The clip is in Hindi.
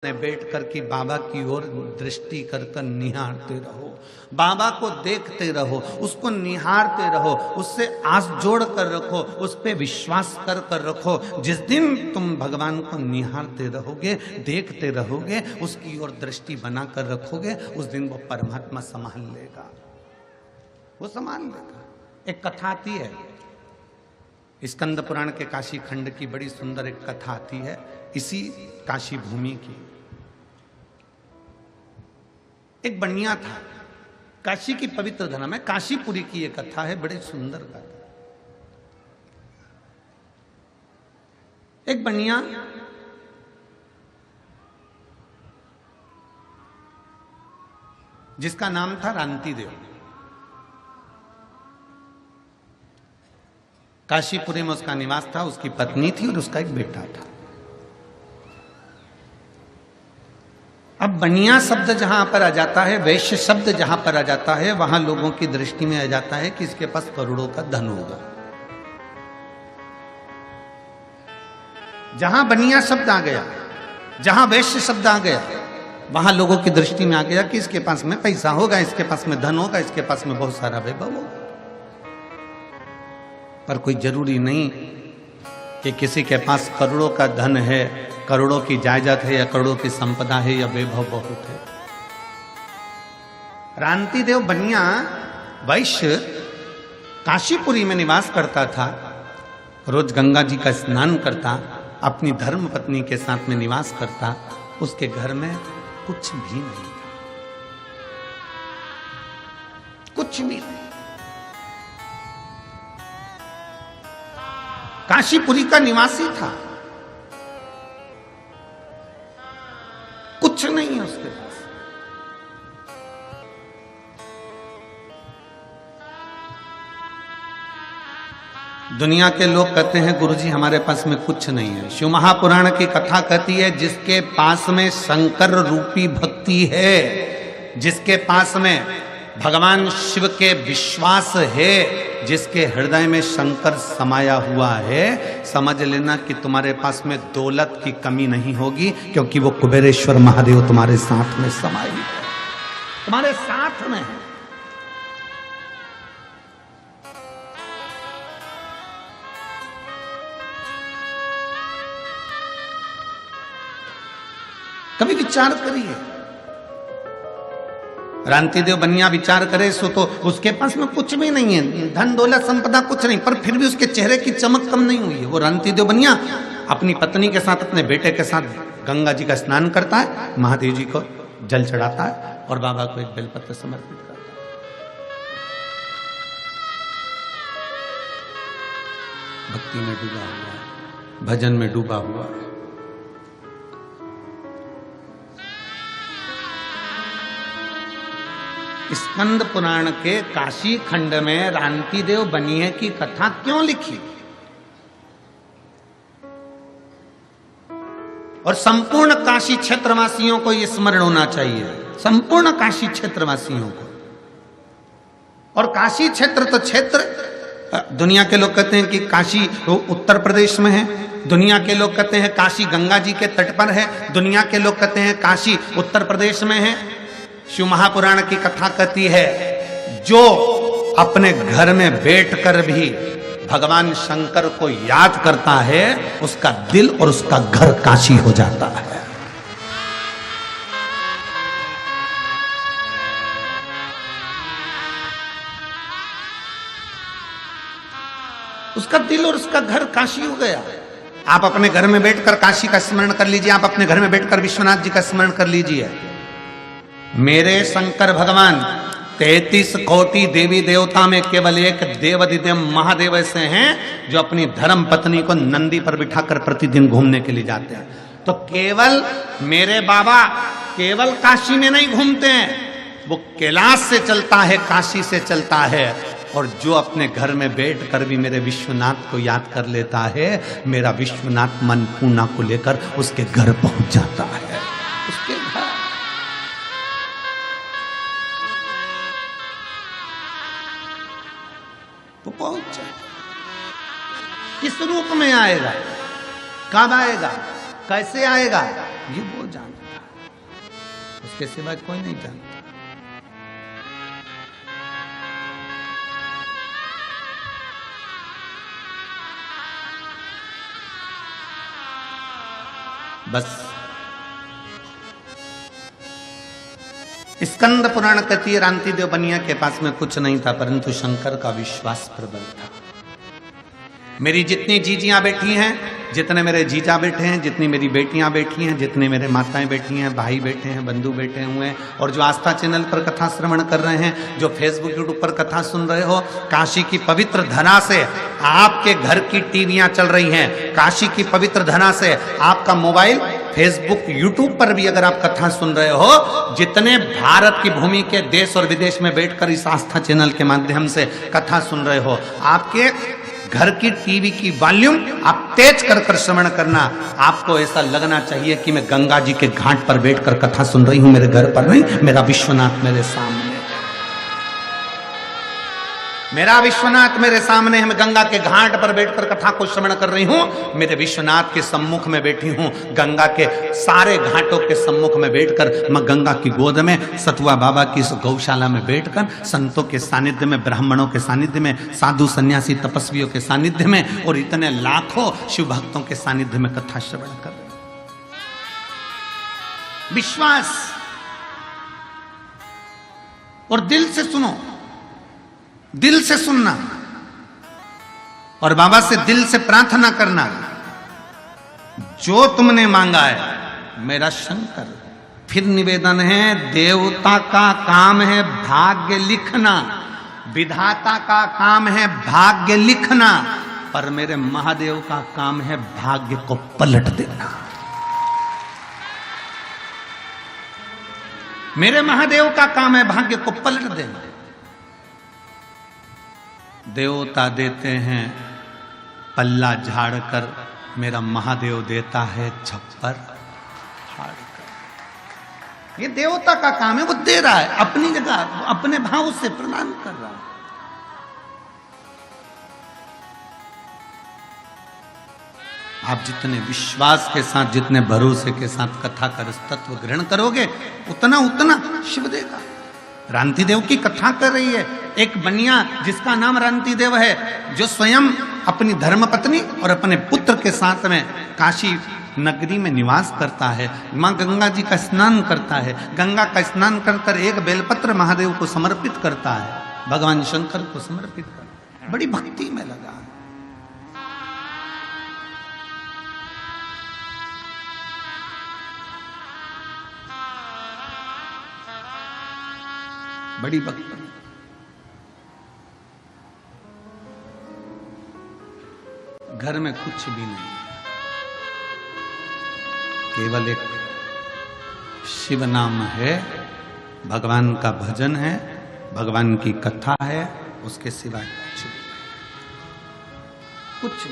ने बैठ कर के बाबा की ओर दृष्टि कर कर निहारते रहो, बाबा को देखते रहो, उसको निहारते रहो, उससे आस जोड़ कर रखो, उस पे विश्वास कर कर रखो। जिस दिन तुम भगवान को निहारते रहोगे, देखते रहोगे, उसकी ओर दृष्टि बना कर रखोगे, उस दिन वो परमात्मा संभाल लेगा, वो संभाल लेगा। एक कथा आती है स्कंद पुराण के काशी खंड की, बड़ी सुंदर एक कथा आती है इसी काशी भूमि की। एक बनिया था, काशी की पवित्र धरा में काशीपुरी की एक कथा है, बड़ी सुंदर कथा। एक बनिया जिसका नाम था रांति देव, काशीपुरी में उसका निवास था, उसकी पत्नी थी और उसका एक बेटा था। अब बनिया शब्द जहां पर आ जाता है, वैश्य शब्द जहां पर आ जाता है, वहां लोगों की दृष्टि में आ जाता है कि इसके पास करोड़ों का धन होगा। जहां बनिया शब्द आ गया, जहां वैश्य शब्द आ गया, वहां लोगों की दृष्टि में आ गया कि इसके पास में पैसा होगा, इसके पास में धन होगा, इसके पास में बहुत सारा वैभव होगा। पर कोई जरूरी नहीं कि किसी के पास करोड़ों का धन है, करोड़ों की जायदाद है, या करोड़ों की संपदा है, या वैभव बहुत है। रांति देव बनिया वैश्य काशीपुरी में निवास करता था, रोज गंगा जी का स्नान करता, अपनी धर्म पत्नी के साथ में निवास करता। उसके घर में कुछ भी नहीं था, कुछ भी नहीं। काशीपुरी का निवासी था, कुछ नहीं है उसके पास। दुनिया के लोग कहते हैं गुरुजी हमारे पास में कुछ नहीं है। शिव महापुराण की कथा कहती है जिसके पास में शंकर रूपी भक्ति है, जिसके पास में भगवान शिव के विश्वास है, जिसके हृदय में शंकर समाया हुआ है, समझ लेना कि तुम्हारे पास में दौलत की कमी नहीं होगी, क्योंकि वो कुबेरेश्वर महादेव तुम्हारे साथ में समाये है, तुम्हारे साथ में है। कभी विचार करिए, रांति देव बनिया विचार करे सो तो उसके पास में कुछ भी नहीं है, धन दौलत संपदा कुछ नहीं, पर फिर भी उसके चेहरे की चमक कम नहीं हुई है। वो रांति देव बनिया अपनी पत्नी के साथ, अपने बेटे के साथ गंगा जी का स्नान करता है, महादेव जी को जल चढ़ाता है और बाबा को एक बेलपत्र समर्पित करता है। भक्ति में डूबा हुआ है, भजन में डूबा हुआ है। स्कंद पुराण के काशी खंड में रांति देव बनिए की कथा क्यों लिखी, और संपूर्ण काशी क्षेत्रवासियों को यह स्मरण होना चाहिए, संपूर्ण काशी क्षेत्रवासियों को। और काशी क्षेत्र तो क्षेत्र, दुनिया के लोग कहते हैं कि काशी उत्तर प्रदेश में है, दुनिया के लोग कहते हैं काशी गंगा जी के तट पर है, दुनिया के लोग कहते हैं काशी उत्तर प्रदेश में है। शिव महापुराण की कथा कहती है जो अपने घर में बैठकर भी भगवान शंकर को याद करता है, उसका दिल और उसका घर काशी हो जाता है। उसका दिल और उसका घर काशी हो गया। आप अपने घर में बैठकर काशी का स्मरण कर लीजिए, आप अपने घर में बैठकर विश्वनाथ जी का स्मरण कर लीजिए। मेरे शंकर भगवान 33 कोटि देवी देवता में केवल एक देवाधिदेव महादेव ऐसे हैं जो अपनी धर्म पत्नी को नंदी पर बिठाकर प्रतिदिन घूमने के लिए जाते हैं। तो केवल मेरे बाबा केवल काशी में नहीं घूमते हैं, वो कैलाश से चलता है, काशी से चलता है। और जो अपने घर में बैठ कर भी मेरे विश्वनाथ को याद कर लेता है, मेरा विश्वनाथ मन पूना को लेकर उसके घर पहुंच जाता है, उसके घर। वो पहुंच जाए। किस रूप में आएगा, कब आएगा, कैसे आएगा, ये वो जानता है। उसके सिवा कोई नहीं जानता। बस स्कंद पुराण कहती है रांति देव बनिया के पास में कुछ नहीं था, परंतु शंकर का विश्वास प्रबल था। मेरी जितनी जीजियां बैठी हैं, जितने मेरे जीजा बैठे हैं, जितनी मेरी बेटियां बैठी हैं, जितने मेरे माताएं बैठी हैं, भाई बैठे हैं, बंधु बैठे हुए हैं, और जो आस्था चैनल पर कथा श्रवण कर रहे हैं, जो फेसबुक यूट्यूब पर कथा सुन रहे हो, काशी की पवित्र धरा से आपके घर की टीवियां चल रही हैं, काशी की पवित्र धरा से आपका मोबाइल फेसबुक यूट्यूब पर भी अगर आप कथा सुन रहे हो, जितने भारत की भूमि के देश और विदेश में बैठकर इस आस्था चैनल के माध्यम से कथा सुन रहे हो, आपके घर की टीवी की वॉल्यूम आप तेज कर कर श्रवण करना। आपको ऐसा लगना चाहिए कि मैं गंगा जी के घाट पर बैठकर कथा सुन रही हूं, मेरे घर पर नहीं, मेरा विश्वनाथ मेरे सामने, मेरा विश्वनाथ मेरे सामने है। मैं गंगा के घाट पर बैठकर कथा को श्रवण कर रही हूं, मेरे विश्वनाथ के सम्मुख में बैठी हूं, गंगा के सारे घाटों के सम्मुख में बैठकर मैं गंगा की गोद में सतुआ बाबा की इस गौशाला में बैठकर संतों के सानिध्य में, ब्राह्मणों के सानिध्य में, साधु सन्यासी तपस्वियों के सानिध्य में और इतने लाखों शिव भक्तों के सानिध्य में कथा श्रवण कर रही हूं। विश्वास और दिल से सुनो, दिल से सुनना और बाबा से दिल से प्रार्थना करना, जो तुमने मांगा है मेरा शंकर। फिर निवेदन है, देवता का काम है भाग्य लिखना, विधाता का काम है भाग्य लिखना, पर मेरे महादेव का काम है भाग्य को पलट देना। मेरे महादेव का काम है भाग्य को पलट देना। देवता देते हैं पल्ला झाड़कर, मेरा महादेव देता है छप्पर फाड़कर। ये देवता का काम है, वो दे रहा है अपनी जगह, अपने भाव से प्रदान कर रहा है। आप जितने विश्वास के साथ, जितने भरोसे के साथ कथा का तत्व ग्रहण करोगे, उतना उतना शिव देगा। रांति देव की कथा कर रही है एक बनिया जिसका नाम रांति देव है, जो स्वयं अपनी धर्मपत्नी और अपने पुत्र के साथ में काशी नगरी में निवास करता है। मां गंगा जी का स्नान करता है, गंगा का स्नान कर कर एक बेलपत्र महादेव को समर्पित करता है, भगवान शंकर को समर्पित करता है। बड़ी भक्ति में लगा है। बड़ी भक्ति। घर में कुछ भी नहीं, केवल एक शिव नाम है, भगवान का भजन है, भगवान की कथा है, उसके सिवाय कुछ